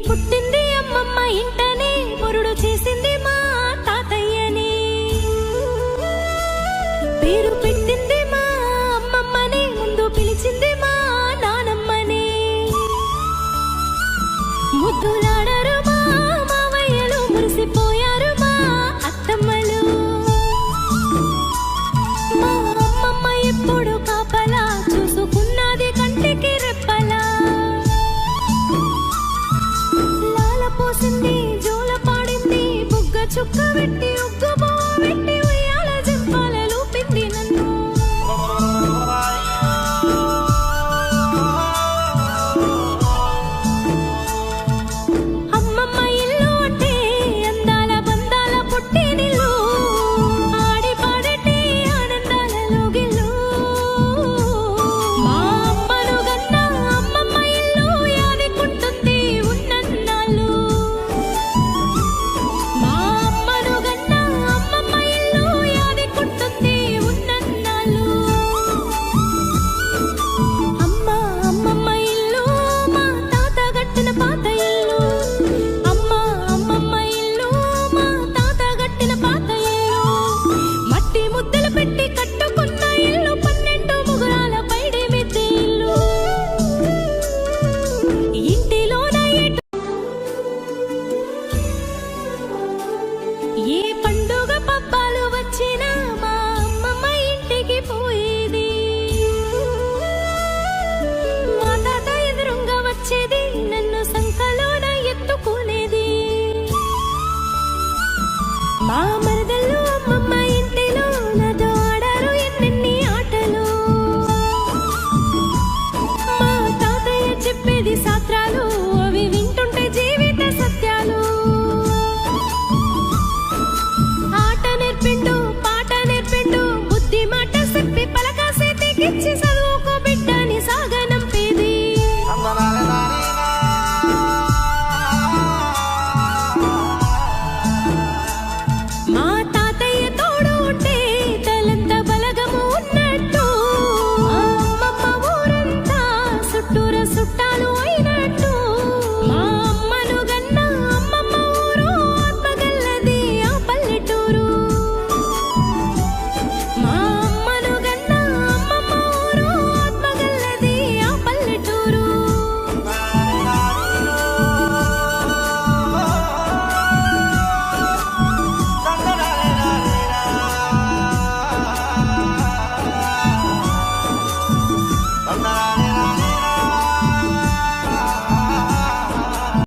పుట్టింది అమ్మమ్మ ఇంటనే మురుడు చేసింది మా తాతయ్యని పేరు పెట్టింది మా అమ్మమ్మని ముందు పిలిచింది మా నానమ్మని ముద్దులాడరు మా మావయ్యలు మురిసిపోయారు మా అత్తమ్మలు మా అమ్మమ్మ ఎప్పుడు కాపలా చూసుకున్నది కంటికి రెప్పలా లాల పోసింది జోల పాడింది బుగ్గ చుక్క పెట్టి